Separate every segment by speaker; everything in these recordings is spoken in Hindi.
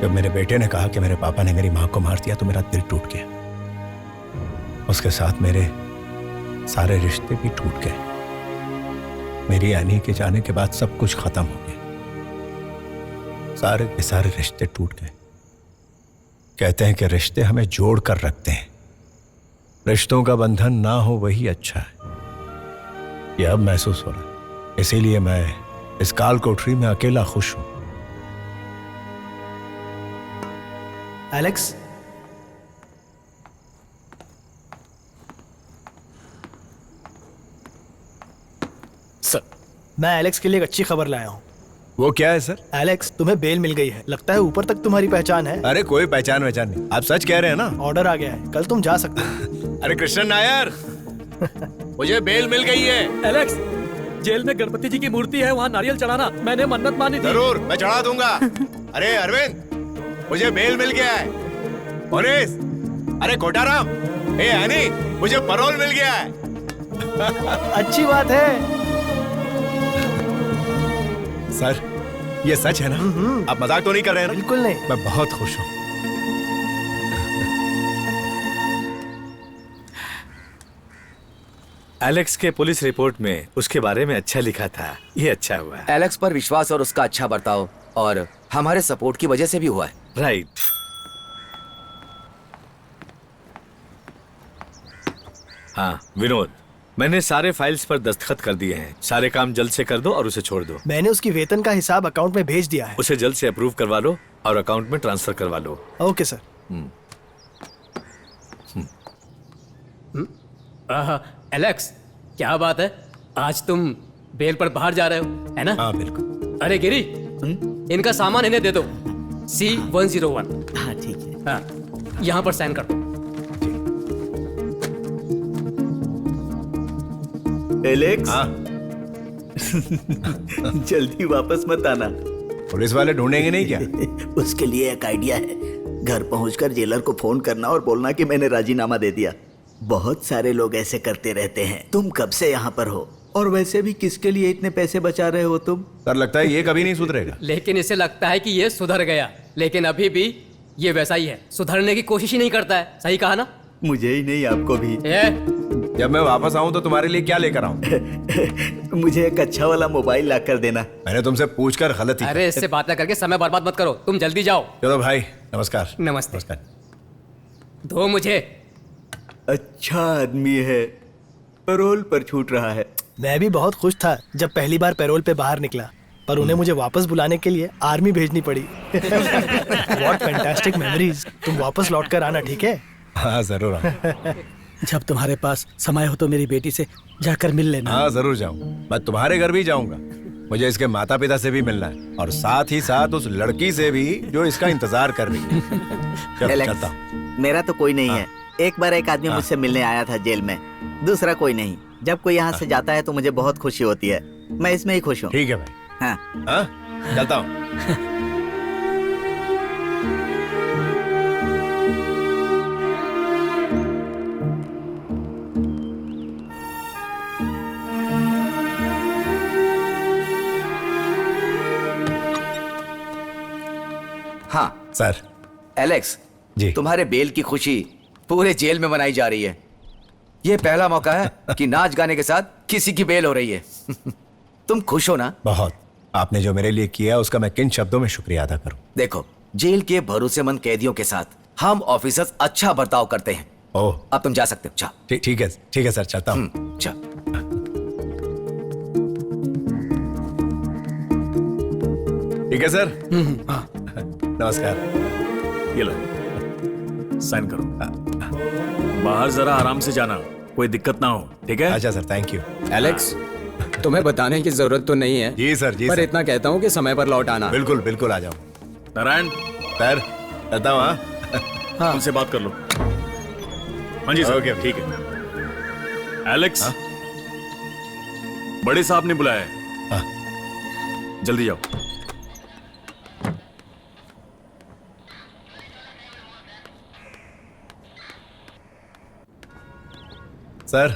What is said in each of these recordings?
Speaker 1: जब मेरे बेटे ने कहा कि मेरे पापा ने मेरी माँ को मार दिया तो मेरा दिल टूट गया। उसके साथ मेरे सारे रिश्ते भी टूट गए। मेरी यानी के जाने के बाद सब कुछ खत्म हो गया। सारे के सारे रिश्ते टूट गए। कहते हैं कि रिश्ते हमें जोड़ कर रखते हैं, रिश्तों का बंधन ना हो वही अच्छा है। यह अब महसूस हो रहा है, इसीलिए मैं इस काल कोठरी में अकेला खुश हूं।
Speaker 2: एलेक्स,
Speaker 3: सर,
Speaker 2: मैं एलेक्स के लिए एक अच्छी खबर लाया हूँ।
Speaker 1: वो क्या है सर?
Speaker 2: एलेक्स, तुम्हें बेल मिल गई है। लगता है ऊपर तक तुम्हारी पहचान है।
Speaker 1: अरे कोई पहचान वहचान नहीं, आप सच कह रहे हैं ना?
Speaker 2: ऑर्डर आ गया है, कल तुम जा सकते हो।
Speaker 1: अरे कृष्ण नायर, मुझे बेल मिल गई है।
Speaker 3: एलेक्स, जेल में गणपति जी की मूर्ति है, वहाँ नारियल चढ़ाना। मैंने मन्नत मानी थी।
Speaker 1: जरूर, मैं चढ़ा दूंगा। अरे अरविंद, मुझे बेल मिल गया है। मोनिस, अरे कोटाराम, ए हनी, मुझे पैरोल मिल गया है।
Speaker 2: अच्छी बात है।
Speaker 1: सर, ये सच है ना? आप मजाक तो नहीं कर रहे हैं ना?
Speaker 2: बिल्कुल नहीं।
Speaker 1: मैं बहुत खुश हूँ।
Speaker 4: एलेक्स के पुलिस रिपोर्ट में उसके बारे में अच्छा लिखा था। ये अच्छा हुआ।
Speaker 5: एलेक्स पर विश्वास और उसका अच्छा बर्ताव और हमारे सपोर्ट की वजह से भी हुआ है।
Speaker 4: राइट। हाँ विनोद, मैंने सारे फाइल्स पर दस्तखत कर दिए हैं। सारे काम जल्द से कर दो और उसे छोड़ दो।
Speaker 2: मैंने उसकी वेतन का हिसाब अकाउंट में भेज दिया है।
Speaker 4: उसे जल्द से अप्रूव करवा लो और अकाउंट में ट्रांसफर करवा लो।
Speaker 2: Okay sir.
Speaker 6: एलेक्स, क्या बात है, आज तुम बेल पर बाहर जा रहे हो, है ना?
Speaker 1: हाँ बिल्कुल।
Speaker 6: अरे गिरी, इनका सामान इन्हें दे दो। C101।
Speaker 7: हाँ ठीक है।
Speaker 6: हाँ, यहाँ पर साइन कर दो।
Speaker 7: एलेक्स,
Speaker 1: हाँ।
Speaker 7: जल्दी वापस मत आना।
Speaker 1: पुलिस वाले ढूंढेंगे नहीं क्या?
Speaker 7: उसके लिए एक आइडिया है। घर पहुंचकर जेलर को फोन करना और बोलना कि मैंने राजीनामा दे दिया। बहुत सारे लोग ऐसे करते रहते हैं। तुम कब से यहाँ पर हो? और वैसे भी किसके लिए इतने पैसे बचा रहे हो तुम?
Speaker 1: सर, लगता है ये कभी नहीं सुधरेगा।
Speaker 6: लेकिन इसे लगता है कि ये सुधर गया, लेकिन अभी भी ये वैसा ही है। सुधरने की कोशिश ही नहीं करता है। सही कहा ना?
Speaker 7: मुझे ही नहीं, आपको भी।
Speaker 1: जब मैं वापस आऊं तो तुम्हारे लिए क्या लेकर आऊं?
Speaker 7: मुझे एक अच्छा वाला मोबाइल ला कर देना।
Speaker 1: मैंने तुमसे पूछकर गलती।
Speaker 6: अरे इससे बातें करके समय बर्बाद मत करो, तुम जल्दी जाओ।
Speaker 1: चलो भाई, नमस्कार।
Speaker 6: नमस्ते।
Speaker 1: नमस्कार।
Speaker 6: दो मुझे।
Speaker 7: अच्छा आदमी है, पैरोल पर छूट रहा है।
Speaker 2: मैं भी बहुत खुश था जब पहली बार पैरोल पे बाहर निकला, पर उन्हें मुझे वापस बुलाने के लिए आर्मी भेजनी पड़ी। What fantastic memories. तुम वापस लौट कर आना, ठीक है?
Speaker 1: हाँ जरूर आऊं।
Speaker 3: जब तुम्हारे पास समय हो तो मेरी बेटी से जाकर मिल लेना।
Speaker 1: हाँ जरूर जाऊं। मैं तुम्हारे घर भी जाऊंगा। मुझे इसके माता पिता से भी मिलना है और साथ ही साथ उस लड़की से भी जो इसका इंतजार कर रही है।
Speaker 7: एलेक्स,
Speaker 1: चलता हूं।
Speaker 7: मेरा तो कोई नहीं है। एक बार एक आदमी मुझसे मिलने आया था जेल में, दूसरा कोई नहीं। जब कोई यहाँ से जाता है तो मुझे बहुत खुशी होती है। मैं इसमें ही खुश हूँ।
Speaker 1: ठीक है भाई।
Speaker 7: हाँ।
Speaker 1: हाँ, चलता हूँ।
Speaker 5: हाँ
Speaker 1: सर।
Speaker 5: एलेक्स
Speaker 1: जी।
Speaker 5: तुम्हारे बेल की खुशी पूरे जेल में मनाई जा रही है। ये पहला मौका है कि नाच गाने के साथ किसी की बेल हो रही है। तुम खुश हो ना?
Speaker 1: बहुत। आपने जो मेरे लिए किया उसका मैं किन शब्दों में शुक्रिया अदा करूं?
Speaker 5: देखो, जेल के भरोसेमंद कैदियों के साथ हम ऑफिसर्स अच्छा बर्ताव करते हैं।
Speaker 1: ओह,
Speaker 5: अब तुम जा सकते हो। जाओ।
Speaker 1: ठीक है सर, चलता हूँ।
Speaker 5: जाओ।
Speaker 1: ठीक है सर। नमस्कार।
Speaker 8: ये लो, साइन करो। बाहर जरा आराम से जाना, कोई दिक्कत ना हो, ठीक है?
Speaker 1: अच्छा सर, थैंक यू।
Speaker 9: एलेक्स, तुम्हें बताने की जरूरत तो नहीं है।
Speaker 1: जी सर, जी
Speaker 9: पर
Speaker 1: सर।
Speaker 9: इतना कहता हूँ कि समय पर लौट आना।
Speaker 1: बिल्कुल बिल्कुल, आ जाओ।
Speaker 8: नारायण
Speaker 1: सर, चलता हूँ। हाँ,
Speaker 8: उनसे बात कर लो। हाँ जी सर,
Speaker 1: ओके,
Speaker 8: ठीक है। एलेक्स,
Speaker 1: हाँ?
Speaker 8: बड़े साहब ने बुलाया है।
Speaker 1: हाँ।
Speaker 8: जल्दी जाओ।
Speaker 1: सर,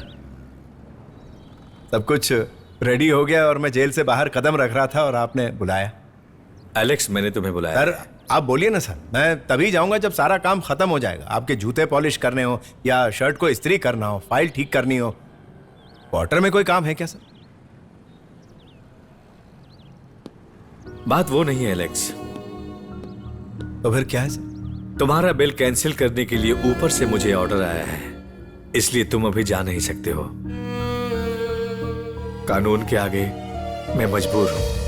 Speaker 1: सब कुछ रेडी हो गया और मैं जेल से बाहर कदम रख रहा था और आपने बुलाया।
Speaker 4: एलेक्स, मैंने तुम्हें बुलाया।
Speaker 1: आप बोलिए ना सर, मैं तभी जाऊंगा जब सारा काम खत्म हो जाएगा। आपके जूते पॉलिश करने हो या शर्ट को इस्त्री करना हो, फाइल ठीक करनी हो। क्वार्टर में कोई काम है क्या सर?
Speaker 4: बात वो नहीं है एलेक्स।
Speaker 1: तो फिर क्या है सर?
Speaker 4: तुम्हारा बिल कैंसिल करने के लिए ऊपर से मुझे ऑर्डर आया है, इसलिए तुम अभी जा नहीं सकते हो। कानून के आगे मैं मजबूर हूं।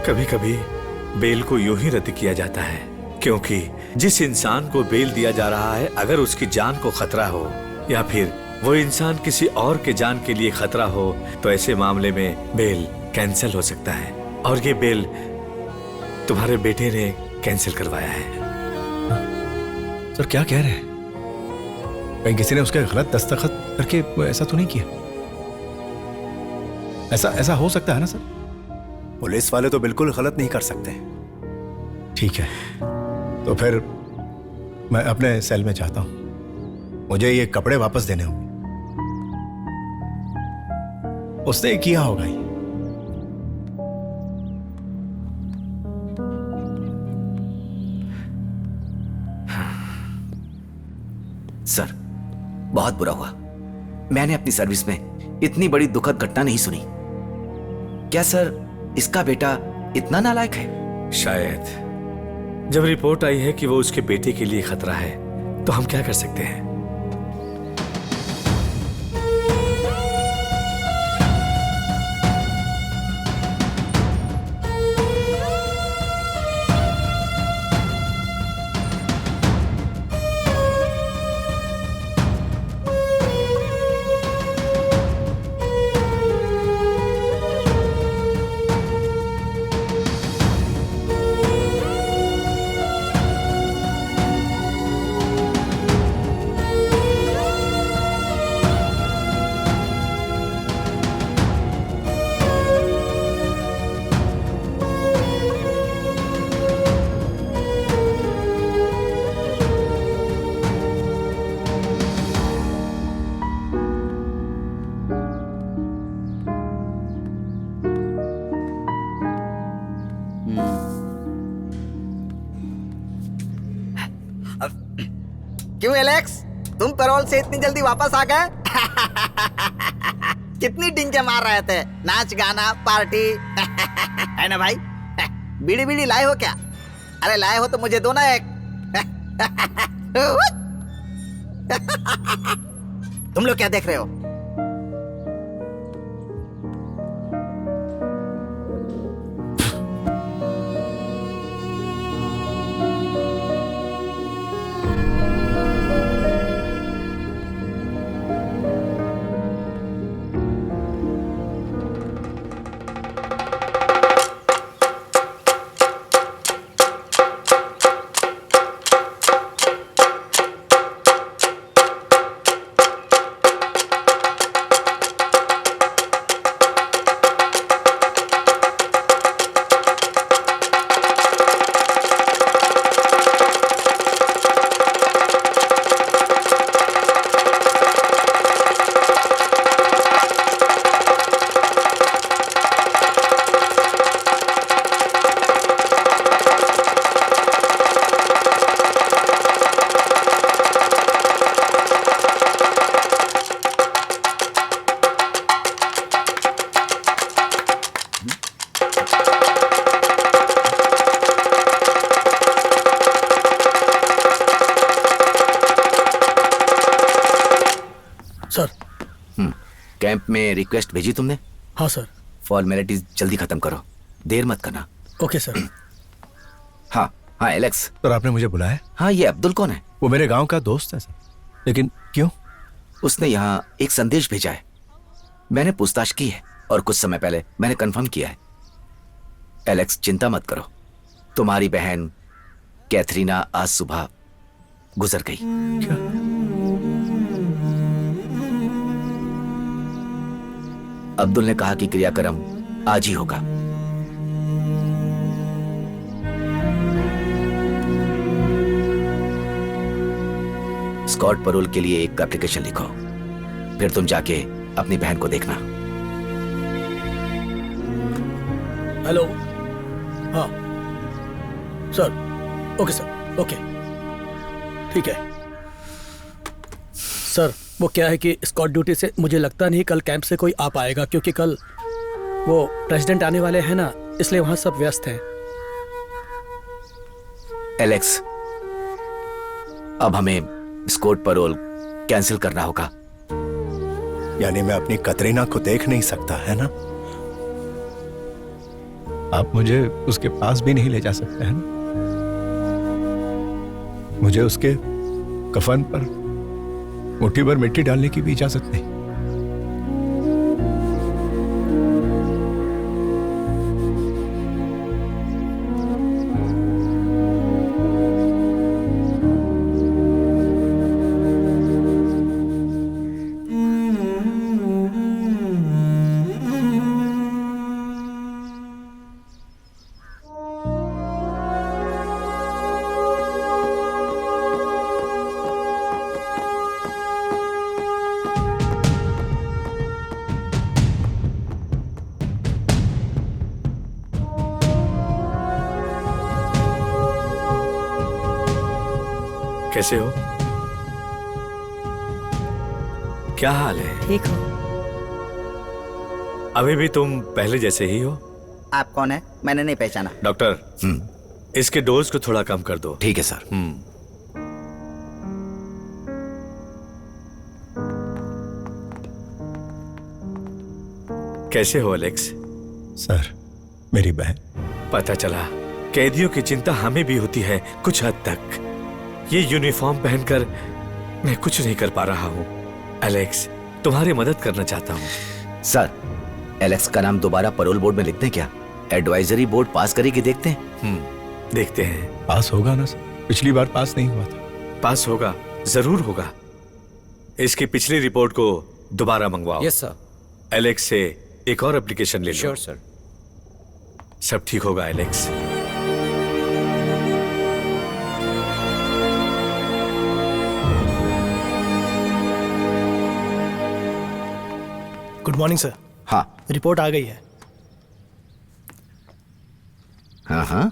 Speaker 4: कभी कभी बेल को यूं ही रद्द किया जाता है, क्योंकि जिस इंसान को बेल दिया जा रहा है, अगर उसकी जान को खतरा हो या फिर वो इंसान किसी और के जान के लिए खतरा हो, तो ऐसे मामले में बेल कैंसिल हो सकता है। और ये बेल तुम्हारे बेटे ने कैंसिल करवाया है।
Speaker 1: सर क्या कह रहे हैं? कहीं किसी ने उसके गलत दस्तखत करके ऐसा तो नहीं किया? ऐसा हो सकता है ना सर? पुलिस वाले तो बिल्कुल गलत नहीं कर सकते। ठीक है, तो फिर मैं अपने सेल में जाता हूं। मुझे ये कपड़े वापस देने होंगे। उसने किया होगा ही।
Speaker 5: सर, बहुत बुरा हुआ। मैंने अपनी सर्विस में इतनी बड़ी दुखद घटना नहीं सुनी। क्या सर इसका बेटा इतना नालायक है?
Speaker 4: शायद। जब रिपोर्ट आई है कि वो उसके बेटे के लिए खतरा है, तो हम क्या कर सकते हैं?
Speaker 7: क्यों एलेक्स, तुम पैरोल से इतनी जल्दी वापस आ गए? कितनी डिंगे मार रहे थे, नाच गाना पार्टी है ना भाई? बीड़ी बीड़ी लाए हो क्या? अरे लाए हो तो मुझे दो ना एक। तुम लोग क्या देख रहे हो?
Speaker 5: कैंप में रिक्वेस्ट भेजी तुमने?
Speaker 2: हाँ सर।
Speaker 5: फॉर्मेलिटीज जल्दी खत्म करो, देर मत करना।
Speaker 2: Okay sir.
Speaker 5: हाँ हाँ एलेक्स।
Speaker 1: सर आपने मुझे बुलाया?
Speaker 5: हाँ, ये अब्दुल कौन है?
Speaker 1: वो मेरे गांव का दोस्त है सर। लेकिन क्यों?
Speaker 5: उसने यहाँ एक संदेश भेजा है। मैंने पूछताछ की है और कुछ समय पहले मैंने कंफर्म किया है। एलेक्स चिंता मत करो, तुम्हारी बहन कैथरीना आज सुबह गुजर गई।
Speaker 1: क्या?
Speaker 5: अब्दुल ने कहा कि क्रियाक्रम आज ही होगा। स्कॉट पैरोल के लिए एक एप्लीकेशन लिखो, फिर तुम जाके अपनी बहन को देखना।
Speaker 2: हेलो। हाँ सर। ओके सर, ओके ठीक है सर। वो क्या है कि स्कॉट ड्यूटी से मुझे लगता नहीं कल कैंप से कोई आ पाएगा, क्योंकि कल वो प्रेसिडेंट आने वाले हैं ना, इसलिए वहां सब व्यस्त हैं।
Speaker 5: एलेक्स, अब हमें स्कॉट पैरोल कैंसिल करना होगा।
Speaker 1: यानी मैं अपनी कतरीना को देख नहीं सकता, है ना? आप मुझे उसके पास भी नहीं ले जा सकते, है ना? मुझे उसके कफन पर मुट्ठी भर मिट्टी डालने की भी इजाजत नहीं।
Speaker 4: कैसे हो? क्या हाल है?
Speaker 10: ठीक हो?
Speaker 4: अभी भी तुम पहले जैसे ही हो?
Speaker 10: आप कौन है? मैंने नहीं पहचाना।
Speaker 4: डॉक्टर, इसके डोज को थोड़ा कम कर दो।
Speaker 5: ठीक है सर।
Speaker 4: कैसे हो एलेक्स?
Speaker 1: सर, मेरी बहन।
Speaker 4: पता चला कैदियों की चिंता हमें भी होती है कुछ हद तक। ये यूनिफॉर्म पहनकर मैं कुछ नहीं कर पा रहा हूँ। एलेक्स, तुम्हारी मदद करना चाहता हूँ।
Speaker 5: सर, एलेक्स का नाम दोबारा पैरोल बोर्ड में लिख दें क्या? एडवाइजरी बोर्ड पास करेगी, देखते हैं।
Speaker 4: देखते हैं।
Speaker 1: पास होगा ना सर? पिछली बार पास नहीं हुआ था।
Speaker 4: पास होगा, जरूर होगा। इसकी पिछली रिपोर्ट को दोबारा मंगवाओ।
Speaker 6: Yes sir.
Speaker 4: एलेक्स से एक और एप्लीकेशन ले लो।
Speaker 6: Sure sir.
Speaker 4: सब ठीक होगा एलेक्स।
Speaker 2: Good morning sir.
Speaker 5: हाँ
Speaker 2: रिपोर्ट आ गई है।
Speaker 5: हाँ,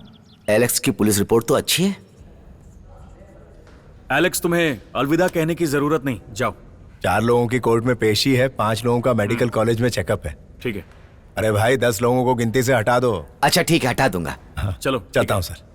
Speaker 5: एलेक्स की पुलिस रिपोर्ट तो अच्छी है।
Speaker 8: एलेक्स, तुम्हें अलविदा कहने की जरूरत नहीं, जाओ।
Speaker 1: 4 लोगों की कोर्ट में पेशी है, 5 लोगों का मेडिकल कॉलेज में चेकअप है।
Speaker 8: ठीक है।
Speaker 1: अरे भाई, 10 लोगों को गिनती से हटा दो।
Speaker 5: अच्छा ठीक है, हटा दूंगा।
Speaker 1: हाँ,
Speaker 8: चलो
Speaker 1: चलता हूँ सर।